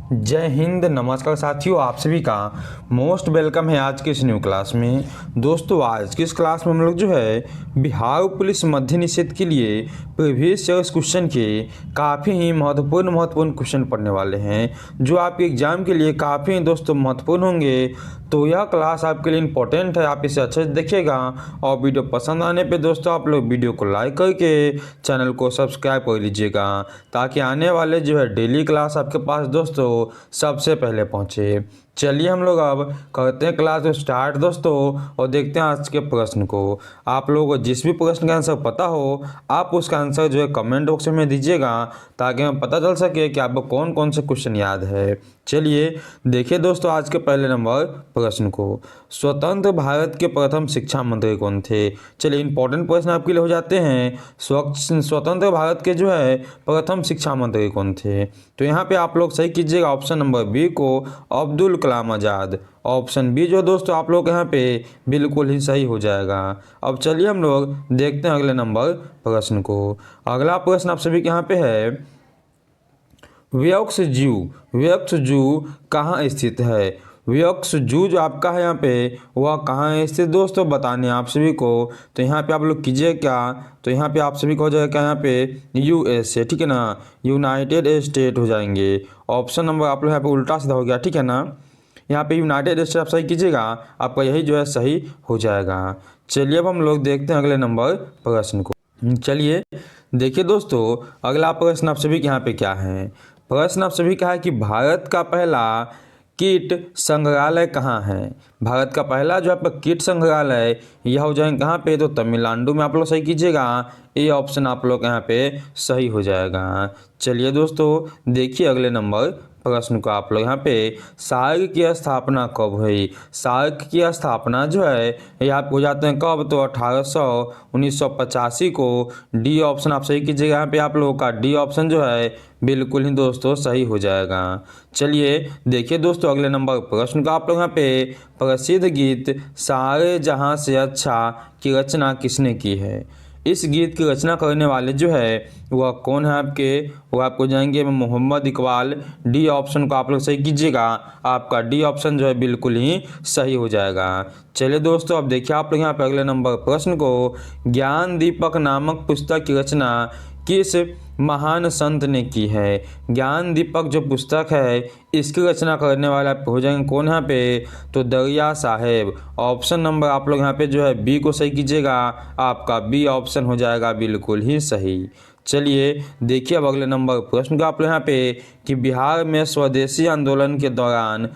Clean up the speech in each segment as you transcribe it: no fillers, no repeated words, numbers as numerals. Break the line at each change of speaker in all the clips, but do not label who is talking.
जय हिंद, नमस्कार साथियों। आप सभी का मोस्ट वेलकम है आज के इस न्यू क्लास में। दोस्तों, आज की इस क्लास में हम लोग जो है बिहार पुलिस मध्य निषेध के लिए प्रीवियस ईयर्स क्वेश्चन के काफ़ी ही महत्वपूर्ण क्वेश्चन पढ़ने वाले हैं, जो आपके एग्जाम के लिए काफ़ी दोस्तों महत्वपूर्ण होंगे। तो यह क्लास आपके लिए इंपॉर्टेंट है, आप इसे अच्छे से देखिएगा। और वीडियो पसंद आने पे दोस्तों आप लोग वीडियो को लाइक करके चैनल को सब्सक्राइब कर लीजिएगा, ताकि आने वाले जो है डेली क्लास आपके पास दोस्तों सबसे पहले पहुंचे। चलिए हम लोग अब करते हैं क्लास को स्टार्ट दोस्तों, और देखते हैं आज के प्रश्न को। आप लोगों को जिस भी प्रश्न का आंसर पता हो, आप उसका आंसर जो है कमेंट बॉक्स में दीजिएगा, ताकि हमें पता चल सके कि आपको कौन कौन से क्वेश्चन याद है। चलिए देखिए दोस्तों आज के पहले नंबर प्रश्न को। स्वतंत्र भारत के प्रथम शिक्षा मंत्री कौन थे? चलिए इंपॉर्टेंट प्रश्न आपके लिए हो जाते हैं। स्वतंत्र भारत के जो है प्रथम शिक्षा मंत्री कौन थे? तो यहाँ पे आप लोग सही कीजिएगा ऑप्शन नंबर बी को, अब्दुल कलाम आज़ाद। ऑप्शन बी जो दोस्तों आप लोग यहाँ पे बिल्कुल ही सही हो जाएगा। अब चलिए हम लोग देखते हैं अगले नंबर प्रश्न को। अगला प्रश्न आप सभी के यहाँ पे है, वयस्क जू कहाँ स्थित है? वयस्क जू जो आपका है यहाँ पे वह कहाँ है स्थित दोस्तों, बताने आप सभी को। तो यहाँ पे आप लोग कीजिए क्या, तो यहाँ पे आप सभी को हो जाएगा क्या, यहाँ पे USA, ठीक है ना, यूनाइटेड स्टेट हो जाएंगे। ऑप्शन नंबर आप लोग यहाँ पे उल्टा सीधा हो गया, ठीक है ना। यहाँ पे यूनाइटेड स्टेट आप सही कीजिएगा, आपका यही जो है सही हो जाएगा। चलिए अब हम लोग देखते हैं अगले नंबर प्रश्न को। चलिए देखिए दोस्तों अगला प्रश्न आप सभी के यहाँ पे क्या है। प्रश्न आप सभी का है कि भारत का पहला कीट संग्रहालय कहाँ है? भारत का पहला जो आपका कीट संग्रहालय यह हो जाएगा कहाँ पे? तो तमिलनाडु में। आप लोग सही कीजिएगा, ये ऑप्शन आप लोग यहाँ पे सही हो जाएगा। चलिए दोस्तों देखिए अगले नंबर प्रश्न को। आप लोग यहाँ पे सार्क की स्थापना कब हुई? सार्क की स्थापना जो है ये आप हो जाते हैं कब? तो 1985 को। डी ऑप्शन आप सही कीजिएगा, यहाँ पे आप लोगों का डी ऑप्शन जो है बिल्कुल ही दोस्तों सही हो जाएगा। चलिए देखिए दोस्तों अगले नंबर प्रश्न का। आप लोग यहाँ पे प्रसिद्ध गीत सारे जहां से अच्छा की रचना किसने की है? इस गीत की रचना करने वाले जो है वह कौन है आपके? वो आपको जाएंगे मोहम्मद इकबाल। डी ऑप्शन को आप लोग सही कीजिएगा, आपका डी ऑप्शन जो है बिल्कुल ही सही हो जाएगा। चलिए दोस्तों अब देखिए आप लोग यहाँ पे अगले नंबर प्रश्न को। ज्ञान दीपक नामक पुस्तक की रचना किस महान संत ने की है? ज्ञान दीपक जो पुस्तक है इसकी रचना करने वाला हो जाएंगे कौन यहाँ पे? तो दरिया साहेब। ऑप्शन नंबर आप लोग यहाँ पे जो है बी को सही कीजिएगा, आपका बी ऑप्शन हो जाएगा बिल्कुल ही सही। चलिए देखिए अब अगले नंबर प्रश्न का आप लोग यहाँ पे कि बिहार में स्वदेशी आंदोलन के दौरान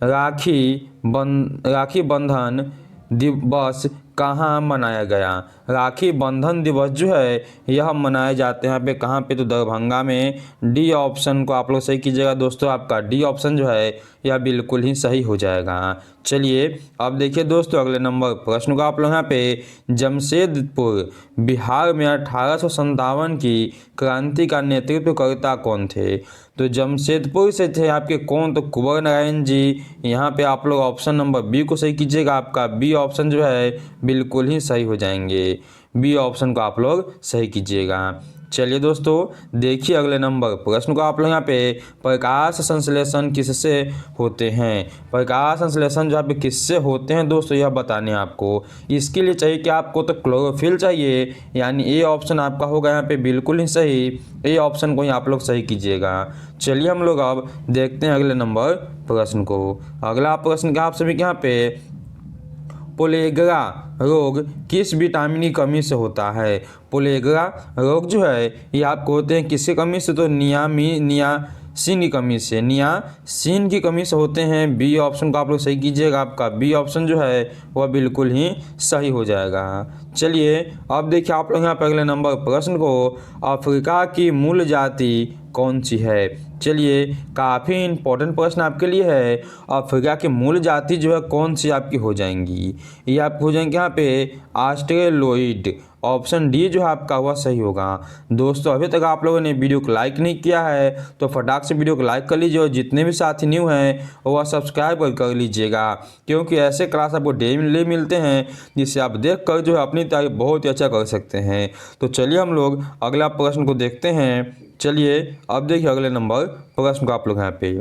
राखी बंधन दिवस कहाँ मनाया गया? राखी बंधन दिवस जो है यह मनाए जाते हैं यहाँ पे कहाँ पे? तो दरभंगा में। डी ऑप्शन को आप लोग सही कीजिएगा दोस्तों, आपका डी ऑप्शन जो है यह बिल्कुल ही सही हो जाएगा। चलिए अब देखिए दोस्तों अगले नंबर प्रश्न को। आप लोग यहाँ पे जमशेदपुर बिहार में 1857 की क्रांति का नेतृत्वकर्ता कौन थे? तो जमशेदपुर से थे आपके कौन? तो कुंवर नारायण जी। यहाँ पे आप लोग ऑप्शन नंबर बी को सही कीजिएगा, आपका बी ऑप्शन जो है बिल्कुल ही सही हो जाएंगे। बी ऑप्शन को आप लोग सही कीजिएगा। चलिए दोस्तों देखिए अगले नंबर प्रश्न को। आप लोग यहाँ पे प्रकाश संश्लेषण किससे होते हैं? प्रकाश संश्लेषण जो यहाँ पे किससे होते हैं दोस्तों यह बताने आपको। इसके लिए चाहिए कि आपको तो क्लोरोफिल चाहिए, यानी ए ऑप्शन आपका होगा यहाँ पे बिल्कुल ही सही। ए ऑप्शन को ही आप लोग सही कीजिएगा। चलिए हम लोग अब देखते हैं अगले नंबर प्रश्न को। अगला प्रश्न का आप सभी के यहाँ पे पोलेगरा रोग किस विटामिन की कमी से होता है? पोलेगरा रोग जो है ये आपको होते हैं किसकी कमी से? तो नियासिन की कमी से। नियासिन की कमी से होते हैं। बी ऑप्शन को आप लोग सही कीजिएगा, आपका बी ऑप्शन जो है वह बिल्कुल ही सही हो जाएगा। चलिए अब देखिए आप लोग यहाँ पर अगले नंबर प्रश्न को। अफ्रीका की मूल जाति कौन सी है? चलिए काफ़ी इंपॉर्टेंट प्रश्न आपके लिए है। अफ्रीका की मूल जाति जो है कौन सी आपकी हो जाएंगी? ये आपको हो जाएंगे यहाँ पे ऑस्ट्रेलोइड। ऑप्शन डी जो है आपका वह सही होगा। दोस्तों अभी तक आप लोगों ने वीडियो को लाइक नहीं किया है तो फटाक से वीडियो को लाइक कर लीजिए, और जितने भी साथी न्यू हैं वह सब्सक्राइब कर लीजिएगा, क्योंकि ऐसे क्लास आपको डेली मिलते हैं जिससे आप देख कर जो है अपनी तैयारी बहुत ही अच्छा कर सकते हैं। तो चलिए हम लोग अगला प्रश्न को देखते हैं। चलिए अब देखिए अगले नंबर प्रश्न को आप लोग यहाँ पे,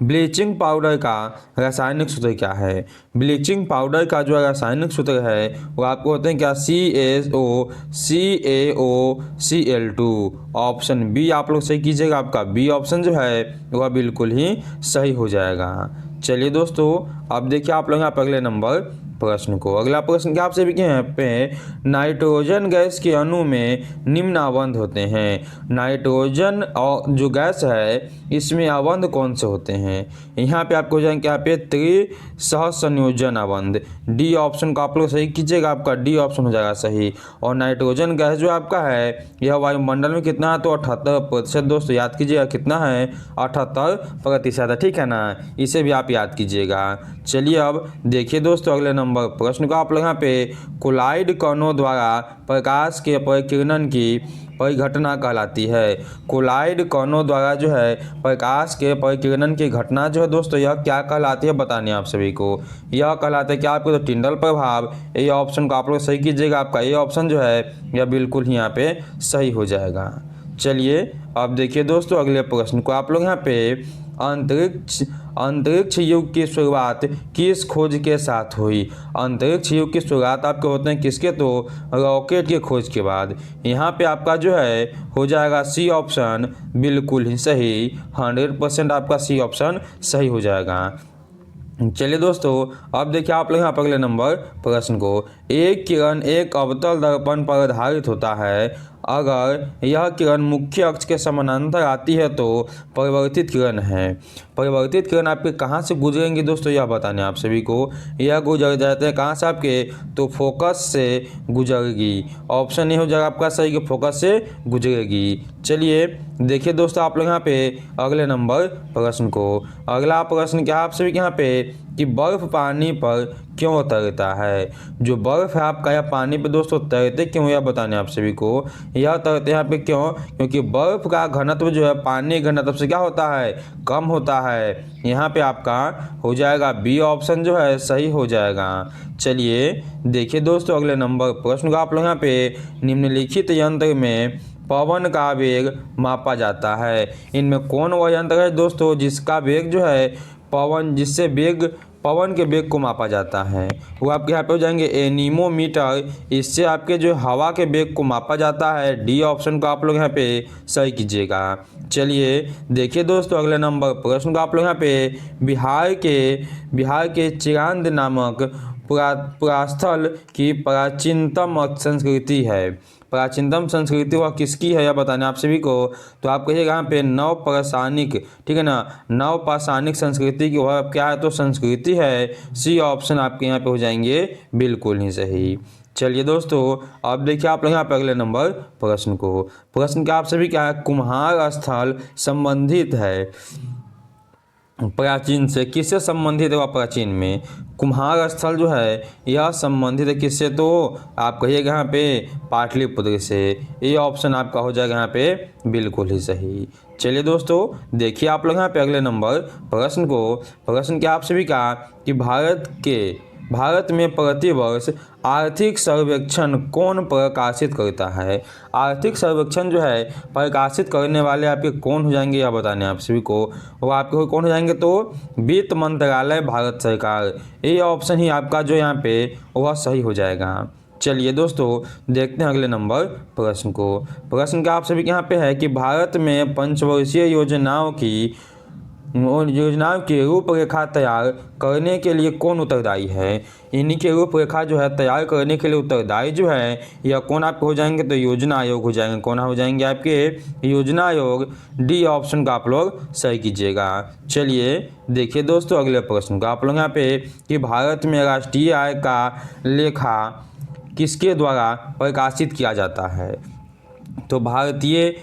ब्लीचिंग पाउडर का रासायनिक सूत्र क्या है। ब्लीचिंग पाउडर का जो रासायनिक सूत्र है वो आपको होते हैं क्या, CaCaOCl2। ऑप्शन बी आप लोग सही कीजिएगा, आपका बी ऑप्शन जो है वह बिल्कुल ही सही हो जाएगा। चलिए दोस्तों अब देखिए आप लोग यहाँ पर अगले नंबर प्रश्न को, अगला प्रश्न क्या आपसे भी यहाँ पे, नाइट्रोजन गैस के अणु में निम्न अवंध होते हैं। नाइट्रोजन और जो गैस है इसमें अवंध कौन से होते हैं। यहाँ पे आपको हो जाएंगे यहाँ पे त्रिसहसंयोजन अवंध। डी ऑप्शन को आप लोग सही कीजिएगा, आपका डी ऑप्शन हो जाएगा सही। और नाइट्रोजन गैस जो आपका है यह वायुमंडल में कितना है, तो 78%। दोस्तों याद कीजिएगा कितना है, 78%, ठीक है ना, इसे भी आप याद कीजिएगा। चलिए अब देखिए दोस्तों अगले नंबर प्रश्न को आप लोग यहाँ पे, कोलाइड कणों द्वारा प्रकाश के परिकिरणन की परिघटना कहलाती है। कोलाइड कणों द्वारा जो है प्रकाश के परिकिरणन की घटना जो है दोस्तों यह क्या कहलाती है, बतानी है आप सभी को। यह कहलाता है क्या आपको, तो टिंडल प्रभाव। ये ऑप्शन को आप लोग सही कीजिएगा, आपका ये ऑप्शन जो है यह बिल्कुल ही यहाँ पे सही हो जाएगा। चलिए अब देखिए दोस्तों अगले प्रश्न को आप लोग यहाँ पे, अंतरिक्ष युग की शुरुआत किस खोज के साथ हुई। अंतरिक्ष युग की शुरुआत आपके होते हैं किसके, तो रॉकेट की खोज के बाद। यहाँ पे आपका जो है हो जाएगा सी ऑप्शन बिल्कुल ही सही, 100% आपका सी ऑप्शन सही हो जाएगा। चलिए दोस्तों अब देखिए आप लोग यहाँ पर अगले नंबर प्रश्न को, एक किरण एक अवतल दर्पण पर आधारित होता है। अगर यह किरण मुख्य अक्ष के समानांतर आती है तो परिवर्तित किरण है। परिवर्तित किरण आपके कहाँ से गुजरेंगी दोस्तों, यह बताने आप सभी को। यह गुजर जाते हैं कहाँ से आपके, तो फोकस से गुजरेगी। ऑप्शन ए हो जाएगा आपका सही कि फोकस से गुजरेगी। चलिए देखिए दोस्तों आप लोग यहाँ पे अगले नंबर प्रश्न को, अगला प्रश्न क्या आप सभी के यहाँ पे, कि बर्फ पानी पर क्यों तैरता है। जो बर्फ है आपका यह पानी पे दोस्तों तैरते क्यों, यह बताने आप सभी को। यह तैरते यहाँ पे क्यों, क्योंकि बर्फ का घनत्व जो है पानी घनत्व से क्या होता है, कम होता है। यहाँ पे आपका हो जाएगा बी ऑप्शन जो है सही हो जाएगा। चलिए देखिए दोस्तों अगले नंबर प्रश्न को आप लोग यहाँ पे, निम्नलिखित यंत्र में पवन का वेग मापा जाता है। इनमें कौन वह यंत्र है दोस्तों जिसका वेग जो है जिससे पवन के वेग को मापा जाता है। वो आपके यहाँ पे हो जाएंगे एनीमोमीटर। इससे आपके जो हवा के वेग को मापा जाता है। डी ऑप्शन को आप लोग यहाँ पे सही कीजिएगा। चलिए देखिए दोस्तों अगले नंबर प्रश्न को आप लोग यहाँ पे, बिहार के चिरांद नामक पुरास्थल की प्राचीनतम संस्कृति है। प्राचीनतम संस्कृति वह किसकी है यह बताना आप सभी को। तो आप कहिएगा यहाँ पे नवपाषाणिक, ठीक है ना, नवपाषाणिक संस्कृति की वह क्या है, तो संस्कृति है। सी ऑप्शन आपके यहाँ पे हो जाएंगे बिल्कुल ही सही। चलिए दोस्तों अब देखिए आप लोग यहाँ पे अगले नंबर प्रश्न को, प्रश्न क्या आप सभी क्या है, कुम्हार स्थल संबंधित है प्राचीन से, किससे संबंधित है वह प्राचीन में। कुम्हार स्थल जो है यह संबंधित है किससे, तो आप कहिएगा यहाँ पे पाटलिपुत्र से। ये ऑप्शन आपका हो जाएगा यहाँ पे बिल्कुल ही सही। चलिए दोस्तों देखिए आप लोग यहाँ पे अगले नंबर प्रश्न को, प्रश्न क्या आप सभी का, कि भारत में प्रतिवर्ष आर्थिक सर्वेक्षण कौन प्रकाशित करता है। आर्थिक सर्वेक्षण जो है प्रकाशित करने वाले आपके कौन हो जाएंगे यह बताने आप सभी को। वो आपके कौन हो जाएंगे, तो वित्त मंत्रालय भारत सरकार। ये ऑप्शन ही आपका जो यहाँ पे वह सही हो जाएगा। चलिए दोस्तों देखते हैं अगले नंबर प्रश्न को, प्रश्न क्या आप सभी के यहाँ पे है, कि भारत में पंचवर्षीय योजनाओं की रूपरेखा तैयार करने के लिए कौन उत्तरदायी है। इन्हीं की रूपरेखा जो है तैयार करने के लिए उत्तरदायी जो है यह कौन आपके हो जाएंगे, तो योजना आयोग हो जाएंगे। कौन हो जाएंगे आपके, योजना आयोग। डी ऑप्शन का आप लोग सही कीजिएगा। चलिए देखिए दोस्तों अगले प्रश्न का आप लोग यहाँ पे, कि भारत में राष्ट्रीय आय का लेखा किसके द्वारा प्रकाशित किया जाता है। तो भारतीय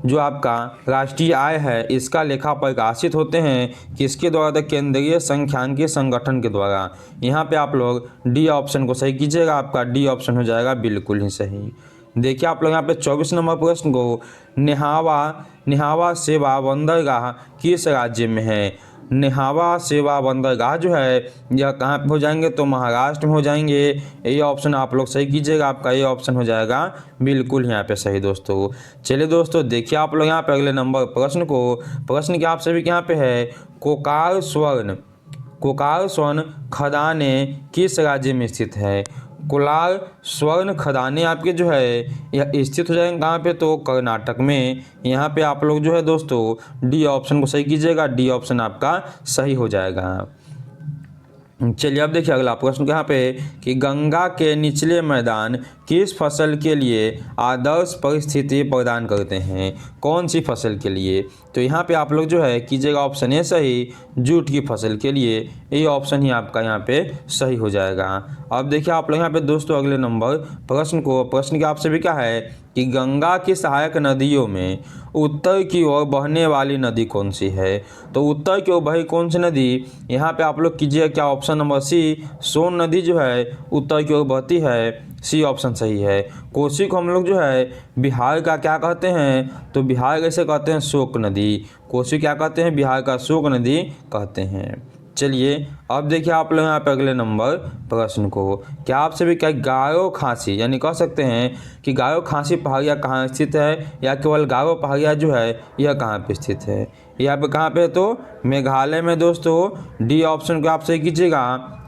जो आपका राष्ट्रीय आय है इसका लेखा प्रकाशित होते हैं किसके द्वारा, तो केंद्रीय सांख्यिकी संगठन के द्वारा। यहाँ पे आप लोग डी ऑप्शन को सही कीजिएगा, आपका डी ऑप्शन हो जाएगा बिल्कुल ही सही। देखिए आप लोग यहाँ पे 24 नंबर प्रश्न को, नेहावा सेवा बंदरगाह किस राज्य में है। नेहावा सेवा बंदरगाह जो है यह कहाँ पे हो जाएंगे, तो महाराष्ट्र में हो जाएंगे। ये ऑप्शन आप लोग सही कीजिएगा, आपका ये ऑप्शन हो जाएगा बिल्कुल यहाँ पे सही दोस्तों। चलिए दोस्तों देखिए आप लोग यहाँ पे अगले नंबर प्रश्न को, प्रश्न क्या आप सभी के यहाँ पे है, कोकार स्वर्ण खदानें किस राज्य में स्थित है। कोलार स्वर्ण खदानें आपके जो है यह स्थित हो जाएंगे कहाँ पे, तो कर्नाटक में। यहाँ पे आप लोग जो है दोस्तों डी ऑप्शन को सही कीजिएगा, डी ऑप्शन आपका सही हो जाएगा। चलिए अब देखिए अगला प्रश्न यहाँ पे कि गंगा के निचले मैदान किस फसल के लिए आदर्श परिस्थिति प्रदान करते हैं, कौन सी फसल के लिए। तो यहाँ पे आप लोग जो है कीजिएगा ऑप्शन ए सही, जूट की फसल के लिए। ये ऑप्शन ही आपका यहाँ पे सही हो जाएगा। अब देखिए आप लोग यहाँ पे दोस्तों अगले नंबर प्रश्न को, प्रश्न क्या आपसे भी क्या है कि गंगा की सहायक नदियों में उत्तर की ओर बहने वाली नदी कौन सी है। तो उत्तर की ओर बही कौन सी नदी, यहाँ पे आप लोग कीजिए क्या ऑप्शन नंबर सी, सोन नदी जो है उत्तर की ओर बहती है, सी ऑप्शन सही है। कोसी को हम लोग जो है बिहार का क्या कहते हैं, तो बिहार कैसे कहते हैं, शोक नदी। कोसी क्या कहते हैं, बिहार का शोक नदी कहते हैं। चलिए अब देखिए आप लोग यहाँ पे अगले नंबर प्रश्न को, क्या आपसे भी क्या गारो खांसी यानी कह सकते हैं कि गारो खांसी पहाड़िया कहाँ स्थित है, या केवल गारो पहाड़िया जो है यह कहाँ पे स्थित है। यहाँ पे कहाँ पे, तो मेघालय में दोस्तों। डी ऑप्शन को आप सही कीजिएगा,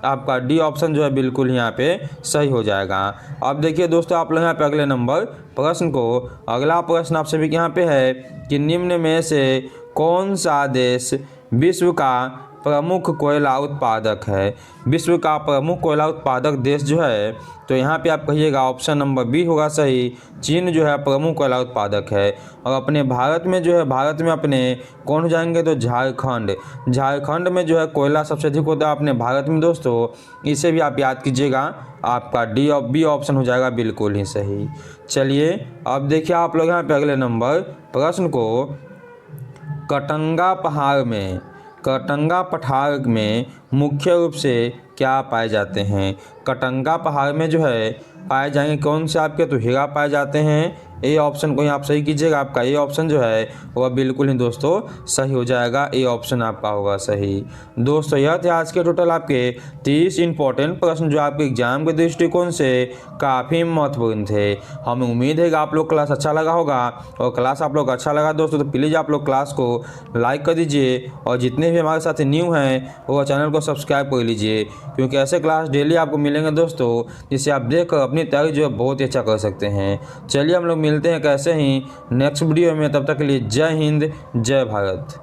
आपका डी ऑप्शन जो है बिल्कुल यहाँ पे सही हो जाएगा। अब देखिए दोस्तों आप लोग यहाँ पे अगले नंबर प्रश्न को, अगला प्रश्न आप सभी के यहाँ पे है कि निम्न में से कौन सा देश विश्व का प्रमुख कोयला उत्पादक है। विश्व का प्रमुख कोयला उत्पादक देश जो है, तो यहाँ पे आप कहिएगा ऑप्शन नंबर बी होगा सही, चीन जो है प्रमुख कोयला उत्पादक है। और अपने भारत में जो है, भारत में अपने कौन हो जाएंगे, तो झारखंड में जो है कोयला सबसे अधिक होता है अपने भारत में दोस्तों। इसे भी आप याद कीजिएगा, आपका बी ऑप्शन हो जाएगा बिल्कुल ही सही। चलिए अब देखिए आप लोग यहाँ पे अगले नंबर प्रश्न को, कटंगा पठार में मुख्य रूप से क्या पाए जाते हैं। कटंगा पहाड़ में जो है पाए जाएंगे कौन से आपके, तो हीरा पाए जाते हैं। ए ऑप्शन को ही आप सही कीजिएगा, आपका ए ऑप्शन जो है वह बिल्कुल ही दोस्तों सही हो जाएगा। ए ऑप्शन आपका होगा सही। दोस्तों यह थे आज के टोटल आपके 30 इंपॉर्टेंट प्रश्न जो आपके एग्जाम के दृष्टिकोण से काफ़ी महत्वपूर्ण थे। हमें उम्मीद है कि आप लोग क्लास अच्छा लगा होगा, और क्लास आप लोग अच्छा लगा दोस्तों तो प्लीज़ आप लोग क्लास को लाइक कर दीजिए, और जितने भी हमारे साथ न्यू हैं वो चैनल को सब्सक्राइब कर लीजिए, क्योंकि ऐसे क्लास डेली आपको मिलेंगे दोस्तों, जिससे आप देख कर अपनी तैयारी जो है बहुत ही अच्छा कर सकते हैं। चलिए हम लोग मिलते हैं कैसे ही नेक्स्ट वीडियो में, तब तक के लिए जय हिंद जय भारत।